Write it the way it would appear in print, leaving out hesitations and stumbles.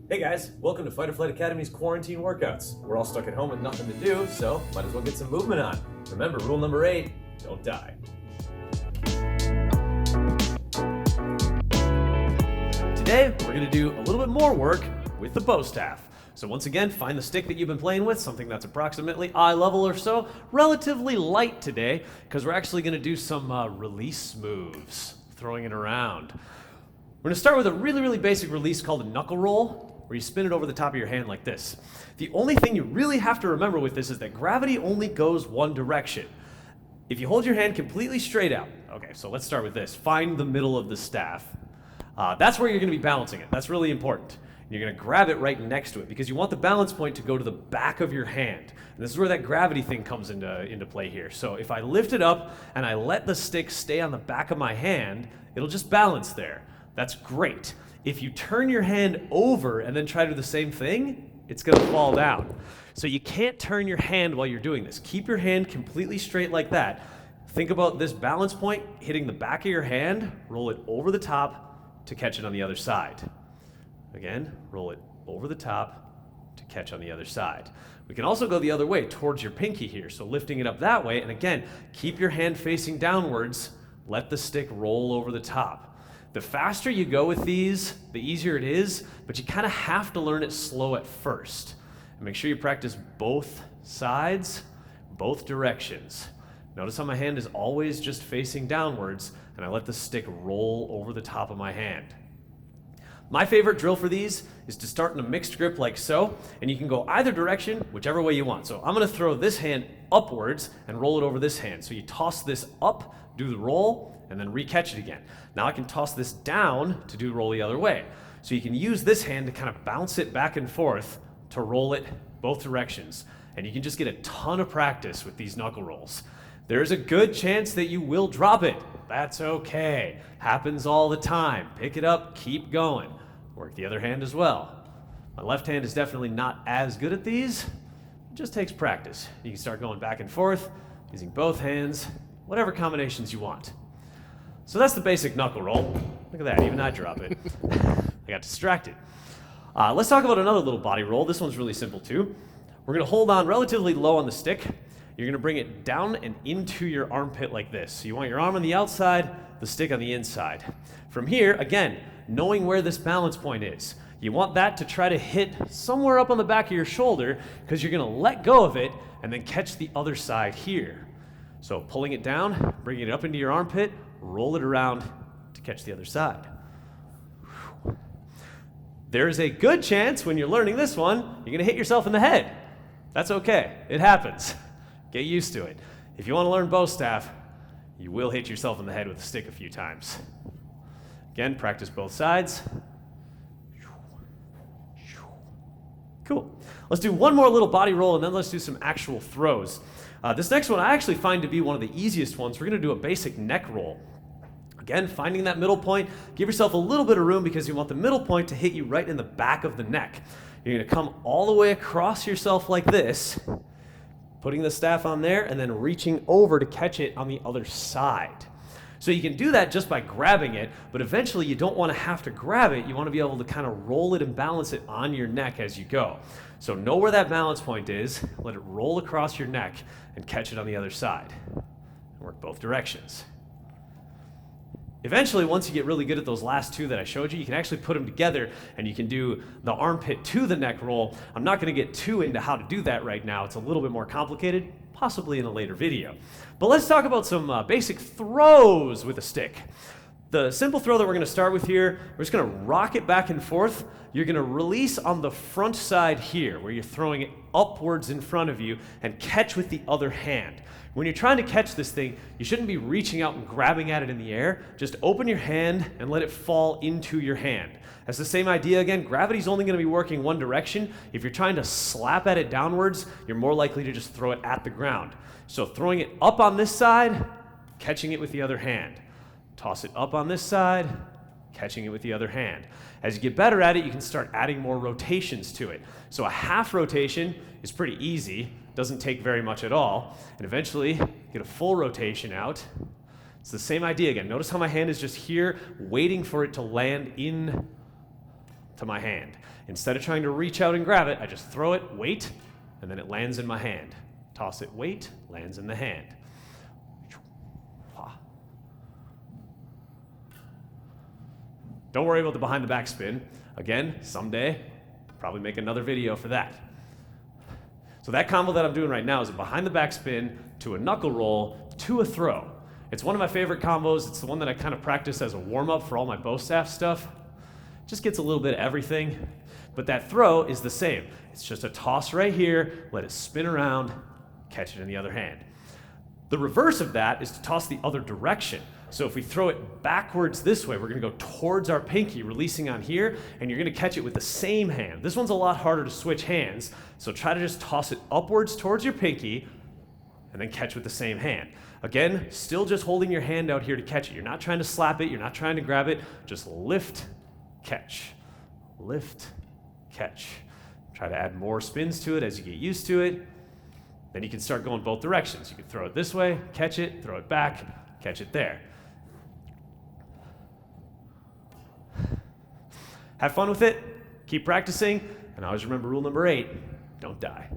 Hey guys, welcome to Fight or Flight Academy's quarantine workouts. We're all stuck at home with nothing to do, so might as well get some movement on. Remember, rule number 8, don't die. Today, we're gonna do a little bit more work with the bow staff. So once again, find the stick that you've been playing with, something that's approximately eye level or so, relatively light today, because we're actually gonna do some release moves, throwing it around. We're gonna start with a really basic release called a knuckle roll, where you spin it over the top of your hand like this. The only thing you really have to remember with this is that gravity only goes one direction. If you hold your hand completely straight out, okay, so let's start with this. Find the middle of the staff. That's where you're gonna be balancing it. That's really important. You're gonna grab it right next to it because you want the balance point to go to the back of your hand. And this is where that gravity thing comes into play here. So if I lift it up and I let the stick stay on the back of my hand, it'll just balance there. That's great. If you turn your hand over and then try to do the same thing, it's gonna fall down. So you can't turn your hand while you're doing this. Keep your hand completely straight like that. Think about this balance point hitting the back of your hand, roll it over the top to catch it on the other side. Again, roll it over the top to catch on the other side. We can also go the other way towards your pinky here. So lifting it up that way, and again, keep your hand facing downwards, let the stick roll over the top. The faster you go with these, the easier it is, but you kind of have to learn it slow at first. And make sure you practice both sides, both directions. Notice how my hand is always just facing downwards, and I let the stick roll over the top of my hand. My favorite drill for these is to start in a mixed grip like so, and you can go either direction, whichever way you want. So I'm gonna throw this hand upwards and roll it over this hand. So you toss this up, do the roll, and then re-catch it again. Now I can toss this down to do roll the other way. So you can use this hand to kind of bounce it back and forth to roll it both directions. And you can just get a ton of practice with these knuckle rolls. There's a good chance that you will drop it. That's okay. Happens all the time. Pick it up, keep going. Work the other hand as well. My left hand is definitely not as good at these. It just takes practice. You can start going back and forth, using both hands, whatever combinations you want. So that's the basic knuckle roll. Look at that, even I drop it. I got distracted. Let's talk about another little body roll. This one's really simple too. We're gonna hold on relatively low on the stick. You're gonna bring it down and into your armpit like this. So you want your arm on the outside, the stick on the inside. From here, again, knowing where this balance point is. You want that to try to hit somewhere up on the back of your shoulder because you're gonna let go of it and then catch the other side here. So pulling it down, bringing it up into your armpit, roll it around to catch the other side. There's a good chance when you're learning this one, you're gonna hit yourself in the head. That's okay, it happens. Get used to it. If you wanna learn bow staff, you will hit yourself in the head with a stick a few times. Again, practice both sides. Cool. Let's do one more little body roll and then let's do some actual throws. This next one I actually find to be one of the easiest ones. We're gonna do a basic neck roll. Again, finding that middle point, give yourself a little bit of room because you want the middle point to hit you right in the back of the neck. You're gonna come all the way across yourself like this, putting the staff on there and then reaching over to catch it on the other side. So you can do that just by grabbing it, but eventually you don't want to have to grab it. You want to be able to kind of roll it and balance it on your neck as you go. So know where that balance point is, let it roll across your neck and catch it on the other side. Work both directions. Eventually, once you get really good at those last two that I showed you, you can actually put them together and you can do the armpit to the neck roll. I'm not going to get too into how to do that right now. It's a little bit more complicated, possibly in a later video. But let's talk about some basic throws with a stick. The simple throw that we're going to start with here, we're just going to rock it back and forth. You're going to release on the front side here, where you're throwing it upwards in front of you, and catch with the other hand. When you're trying to catch this thing, you shouldn't be reaching out and grabbing at it in the air. Just open your hand and let it fall into your hand. That's the same idea again. Gravity's only going to be working one direction. If you're trying to slap at it downwards, you're more likely to just throw it at the ground. So throwing it up on this side, catching it with the other hand. Toss it up on this side, catching it with the other hand. As you get better at it, you can start adding more rotations to it. So a half rotation is pretty easy, doesn't take very much at all, and eventually get a full rotation out. It's the same idea again. Notice how my hand is just here, waiting for it to land in to my hand. Instead of trying to reach out and grab it, I just throw it, wait, and then it lands in my hand. Toss it, wait, lands in the hand. Don't worry about the behind the back spin. Again, someday, probably make another video for that. So that combo that I'm doing right now is a behind the back spin to a knuckle roll to a throw. It's one of my favorite combos. It's the one that I kind of practice as a warm-up for all my bow staff stuff. Just gets a little bit of everything. But that throw is the same. It's just a toss right here, let it spin around, catch it in the other hand. The reverse of that is to toss the other direction. So if we throw it backwards this way, we're gonna go towards our pinky, releasing on here, and you're gonna catch it with the same hand. This one's a lot harder to switch hands, so try to just toss it upwards towards your pinky, and then catch with the same hand. Again, still just holding your hand out here to catch it. You're not trying to slap it, you're not trying to grab it, just lift, catch, lift, catch. Try to add more spins to it as you get used to it. Then you can start going both directions. You can throw it this way, catch it, throw it back, catch it there. Have fun with it, keep practicing, and always remember rule number 8, don't die.